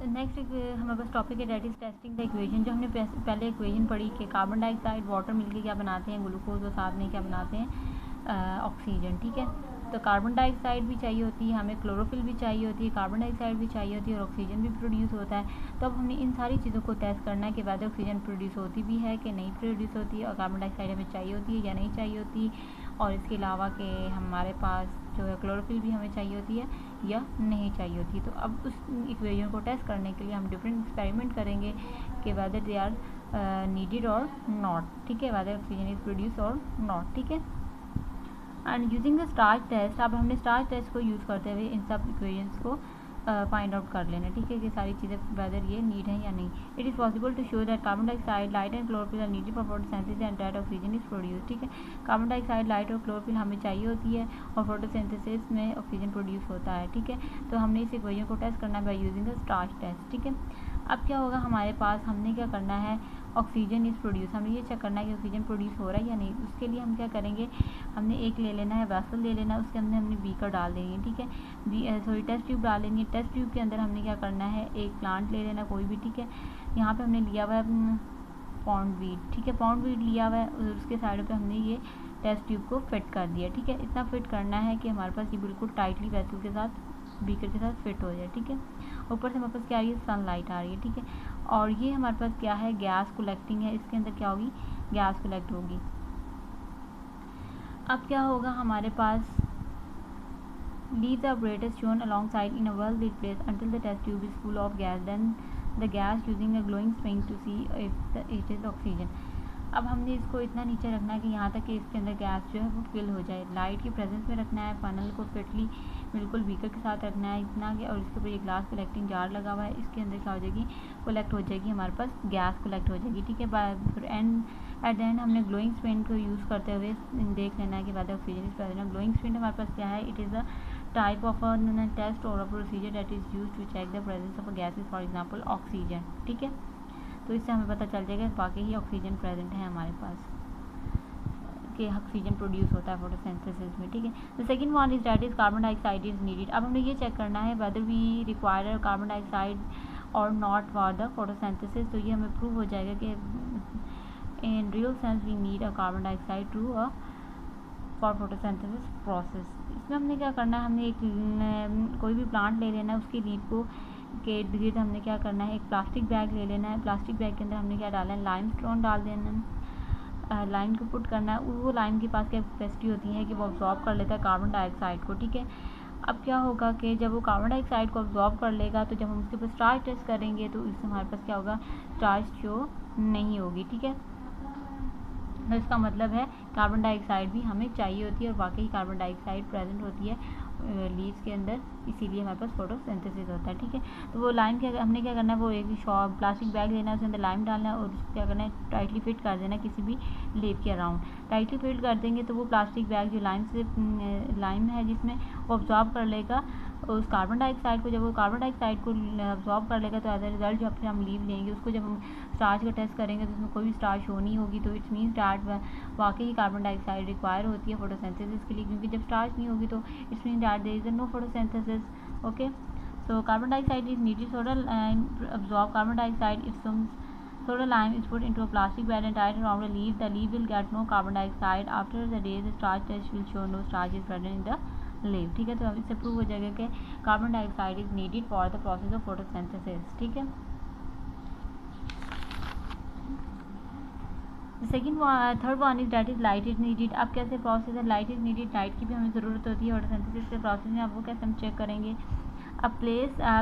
Next हमारे पास topic है, that is testing the equation. जो हमने पहले इक्वेशन पढ़ी कि कार्बन डाइऑक्साइड वाटर मिलके क्या बनाते हैं, ग्लूकोज, और साथ में क्या बनाते हैं, ऑक्सीजन। ठीक है, तो कार्बन डाइऑक्साइड भी चाहिए होती है हमें, क्लोरोफिल भी चाहिए होती है, कार्बन डाइऑक्साइड भी चाहिए होती है, और ऑक्सीजन भी प्रोड्यूस होता है। तो अब हमने इन सारी चीज़ों को टेस्ट करना है कि वैसे ऑक्सीजन प्रोड्यूस होती भी है कि नहीं प्रोड्यूस होती है, और कार्बन डाइऑक्साइड हमें चाहिए होती है या नहीं चाहिए होती, और इसके अलावा कि हमारे पास जो है क्लोरोफिल भी हमें चाहिए होती है या नहीं चाहिए होती। तो अब उस इक्वेशन को टेस्ट करने के लिए हम डिफरेंट एक्सपेरिमेंट करेंगे कि वेदर दे आर नीडेड और नॉट। ठीक है, वेदर ऑक्सीजन इज प्रोड्यूस और नॉट। ठीक है, and using the starch test, अब हमने स्टार्च टेस्ट को यूज़ करते हुए इन सब इक्वेशंस को फाइंड आउट कर लेना। ठीक है, कि सारी चीज़ें वेदर ये नीड है या नहीं। It is possible to show that carbon dioxide, light and chlorophyll are needed for photosynthesis and that oxygen is produce. ठीक है, कार्बन डाइऑक्साइड, लाइट और क्लोरोफिल हमें चाहिए होती है, और फोटोसिंथेसिस में ऑक्सीजन प्रोड्यूस होता है। ठीक है, तो हमने इस इक्वेशन को टेस्ट करना है by using the starch test. ठीक है, अब क्या होगा हमारे पास, हमने क्या करना है, ऑक्सीजन इज़ प्रोड्यूस, हमें ये चेक करना है कि ऑक्सीजन प्रोड्यूस हो रहा है या नहीं। उसके लिए हम क्या करेंगे, हमने एक ले लेना है वेसल ले लेना है, उसके अंदर हमने बीकर डाल देनी है। ठीक है, टेस्ट ट्यूब डाल लेनी है। टेस्ट ट्यूब के अंदर हमने क्या करना है, एक प्लांट ले लेना कोई भी। ठीक है, यहाँ पे हमने लिया हुआ है पॉन्ड वीड। ठीक है, पॉन्ड वीड लिया हुआ है, और उसके साइड पे हमने ये टेस्ट ट्यूब को फिट कर दिया। ठीक है, इतना फिट करना है कि हमारे पास ये बिल्कुल टाइटली वेसल के साथ, बीकर के साथ फिट हो जाए। ठीक है, ऊपर से हमारे पास क्या आ रही है, सनलाइट आ रही है। ठीक है, और ये हमारे पास क्या है, गैस कलेक्टिंग है, इसके अंदर क्या होगी, गैस कलेक्ट होगी। अब क्या होगा हमारे पास, leave the apparatus shown alongside in a well lit place until the test tube is full of gas, then the gas using a glowing spring to see if it is oxygen। अब हमने इसको इतना नीचे रखना है कि यहाँ तक कि इसके अंदर गैस जो है वो फिल हो जाए। लाइट की प्रेजेंस में रखना है, फनल को फिटली बिल्कुल बीकर के साथ रखना है इतना कि, और इसके ऊपर एक ग्लास कलेक्टिंग जार लगा हुआ है, इसके अंदर क्या हो जाएगी, कलेक्ट हो जाएगी, हमारे पास गैस कलेक्ट हो जाएगी। ठीक है, फिर एट द एंड हमने ग्लोइंग स्पिन को यूज़ करते हुए देख लेना है कि बाद oxygen is present. Glowing splint हमारे पास क्या है, it is a type of a test और a procedure that is used to check the presence of a gases, for example oxygen. ठीक है, तो इससे हमें पता चल जाएगा बाकी ही ऑक्सीजन प्रेजेंट है हमारे पास, कि ऑक्सीजन प्रोड्यूस होता है फोटोसिंथेसिस में। ठीक है, the second one is that is carbon dioxide is needed. अब हमें ये चेक करना है whether we require carbon dioxide और नॉट फॉर द फोटोसिंथेसिस। तो ये हमें प्रूव हो जाएगा कि in real sense we need a carbon dioxide to a for photosynthesis process. इसमें हमने क्या करना है, हमने एक कोई भी प्लांट ले लेना है, उसकी लीफ को के इर्द गिर्द हमने क्या करना है, एक प्लास्टिक बैग ले लेना है। प्लास्टिक बैग के अंदर हमने क्या डालना है, लाइम स्टोन डाल देना है, लाइम को पुट करना है। वो लाइम के पास क्या कैपेसिटी होती है कि वो अब्जॉर्ब कर लेता है कार्बन डाइऑक्साइड को। ठीक है, अब क्या होगा कि जब वो कार्बन डाइऑक्साइड को अब्जॉर्ब कर लेगा, तो जब हम उसके ऊपर स्टार्च टेस्ट करेंगे तो इससे हमारे पास क्या होगा, स्टार्च शो नहीं होगी। ठीक है, तो इसका मतलब है कार्बन डाइऑक्साइड भी हमें चाहिए होती है, और वाकई कार्बन डाइऑक्साइड प्रेजेंट होती है लीव्स के अंदर, इसीलिए हमारे पास फोटोसिंथेसिस होता है। ठीक है, तो वो लाइम क्या हमने क्या करना है, वो एक प्लास्टिक बैग लेना है, उसके अंदर लाइम डालना है, और उसको क्या करना है, टाइटली फिट कर देना है किसी भी लीव के अराउंड। टाइटली फिट कर देंगे तो वो प्लास्टिक बैग जो लाइम है जिसमें, वो ऑब्जॉर्ब कर लेगा उस कार्बन डाइऑक्साइड को। जब वो कार्बन डाइऑक्साइड को ऑब्जॉर्ब कर लेगा, तो एज अ रिजल्ट जब फिर हम लीव लेंगे उसको, जब हम स्टार्च का टेस्ट करेंगे तो उसमें कोई भी स्टार्च शो नहीं होगी। तो इट्स मीन्स दैट वाकई कार्बन डाइऑक्साइड रिक्वायर होती है फोटोसिंथेसिस के लिए, क्योंकि जब स्टार्च नहीं होगी तो it's means that there is no photosynthesis. Okay, so carbon dioxide is needed, soda lime absorb carbon dioxide if some soda lime is put into a plastic bag and tied around a leaf, the leaf will get no carbon dioxide. After the day the starch test will show no starch is present in the leaf। ठीक है, तो अब इससे prove हो जाएगा कि carbon dioxide is needed for the process of photosynthesis. ठीक है, second third one is that is light is needed. अब कैसे प्रोसेस है, लाइट इज नीडेड, लाइट की भी हमें ज़रूरत होती है फोटोसिंथेसिस के प्रोसेस में। अब वो कैसे हम चेक करेंगे, a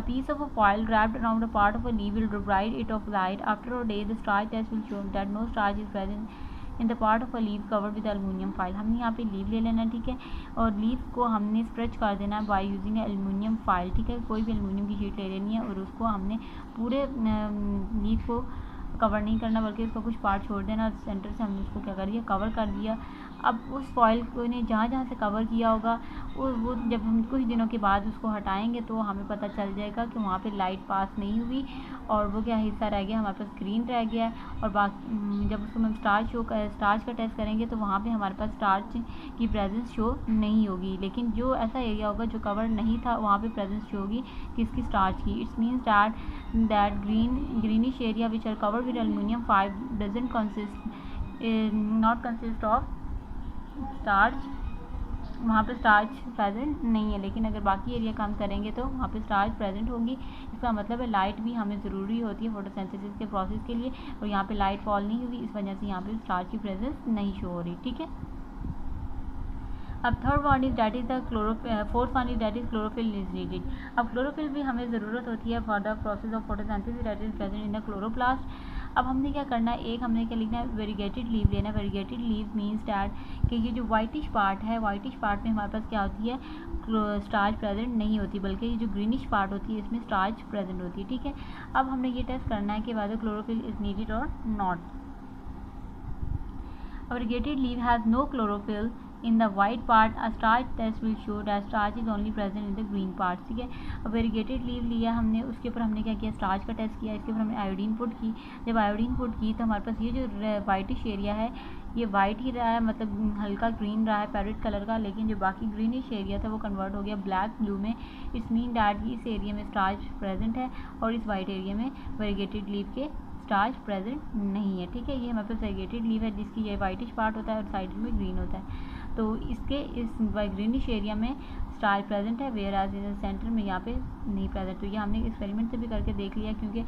piece of a foil wrapped around a part of a leaf will deprive it of light. After a day the starch test will show that no starch is present in the part of a leaf covered with aluminium foil। हमने यहाँ पे leave ले लेना है। ठीक है, और leaf को हमने स्ट्रेच कर देना है बाय यूजिंग एलुमिनियम फाइल। ठीक है, कोई भी एलुमिनियम की शीट ले लेनी है, और उसको हमने पूरे लीफ को कवर नहीं करना, बल्कि उसका कुछ पार्ट छोड़ देना, और सेंटर से हमने उसको क्या कर दिया, कवर कर दिया। अब उस फॉइल को ने जहाँ जहाँ से कवर किया होगा वो जब हम कुछ दिनों के बाद उसको हटाएंगे तो हमें पता चल जाएगा कि वहाँ पे लाइट पास नहीं हुई और वो क्या हिस्सा रह गया, हमारे पास ग्रीन रह गया है। और बाकी जब उसको हम स्टार्च का टेस्ट करेंगे तो वहाँ पे हमारे पास स्टार्च की प्रेजेंस शो नहीं होगी, लेकिन जो ऐसा एरिया होगा जो कवर नहीं था वहाँ पे प्रेजेंस शो होगी किसकी, स्टार्च की। It's means that greenish area which are covered with aluminium 5 doesn't consist of starch, वहाँ पे स्टार्च प्रेजेंट नहीं है। लेकिन अगर बाकी एरिया काम करेंगे तो वहाँ पे स्टार्च प्रेजेंट होगी। इसका मतलब है लाइट भी हमें ज़रूरी होती है फोटोसिंथेसिस के प्रोसेस के लिए, और यहाँ पे लाइट फॉल नहीं हुई, इस वजह से यहाँ पे स्टार्च की प्रेजेंस नहीं शो हो रही। ठीक है, अब third one is that is the fourth one is that is chlorophyll is needed. अब क्लोरोफिल भी हमें ज़रूरत होती है for the process of photosynthesis that is present in the chloroplast. अब हमने क्या करना है, एक हमने क्या लिखना है, वेरीगेटेड लीव लेना। वेरीगेटेड लीव मीन्स दैट कि ये जो वाइटिश पार्ट है, वाइटिश पार्ट में हमारे पास क्या होती है, स्टार्च प्रेजेंट नहीं होती, बल्कि ये जो ग्रीनिश पार्ट होती है इसमें स्टार्च प्रेजेंट होती है। ठीक है, अब हमने ये टेस्ट करना है कि whether क्लोरोफिल इज नीडेड और not. A variegated leaf has no chlorophyll in the white part. A starch test will show that starch is only present in the green part। ठीक है, अब वेरीगेटेड लीव लिया हमने, उसके ऊपर हमने क्या किया, स्टार्च का टेस्ट किया, इसके ऊपर हमने आयोडीन पुट की। जब आयोडीन पुट की तो हमारे पास ये जो वाइटिश एरिया है ये वाइट ही रहा है, मतलब हल्का ग्रीन रहा है पैरेट कलर का, लेकिन जो बाकी ग्रीनिश एरिया था वो कन्वर्ट हो गया ब्लैक ब्लू में। इट्स मीन डैट इस एरिया में स्टार्च प्रेजेंट है और इस वाइट एरिया में वेरीगेटेड लीव के स्टार्च प्रेजेंट नहीं है। ठीक है, ये हमारे पास वेरीगेटेड लीव है जिसकी ये वाइटिश पार्ट होता है और साइड में ग्रीन होता है, तो इसके इस ग्रीनिश एरिया में स्टार्च प्रेजेंट है, वेयर एज इन सेंटर में यहाँ पे नहीं प्रेजेंट। तो ये हमने एक्सपेरिमेंट से भी करके देख लिया, क्योंकि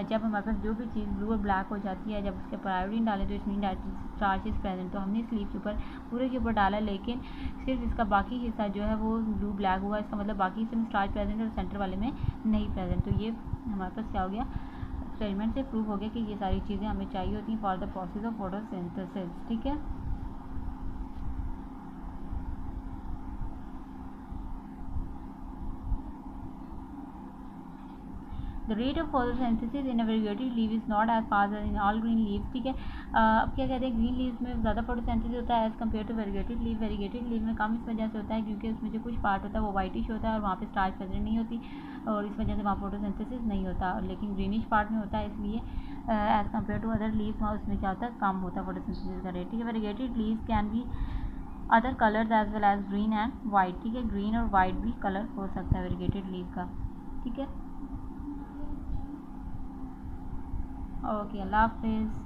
जब हमारे पास जो भी चीज़ ब्लू और ब्लैक हो जाती है, जब उसके ऊपर आयोडीन डालें तो इसमें स्टार्च इज प्रेजेंट। तो हमने इस लीव के ऊपर पूरे के ऊपर डाला, लेकिन सिर्फ इसका बाकी हिस्सा जो है वो ब्लू ब्लैक हुआ, इसका मतलब बाकी हिस्से में स्टार्च प्रेजेंट है और सेंटर वाले में नहीं प्रेजेंट। तो ये हमारे पास क्या हो गया, एक्सपेरिमेंट से प्रूव हो गया कि ये सारी चीज़ें हमें चाहिए होती हैं for the process of photosynthesis. ठीक है, the rate of photosynthesis in a variegated leaf is not as fast as in all green leaves. ठीक है, अब क्या कहते हैं, ग्रीन लीव्स में ज़्यादा फोटोसिंथेसिस होता है as compare to variegated leaf. Variegated leaf में कम इस वजह से होता है क्योंकि उसमें जो कुछ पार्ट होता है वो वाइटिश होता है और वहाँ पे स्टार्च प्रेजेंट नहीं होती, और इस वजह से वहाँ फोटोसिंथेसिस नहीं होता। लेकिन ग्रीनिश पार्ट में होता है, इसलिए as compare to other leaves वहाँ उसमें क्या होता है, कम होता है फोटोसिंथेसिस का रेट। ठीक है, variegated leaves can be other colours as well as green and white. ठीक है, ग्रीन और वाइट भी कलर हो सकता है वेरीगेटेड लीव का। ठीक है, ओके, अल्लाह हाफिज़।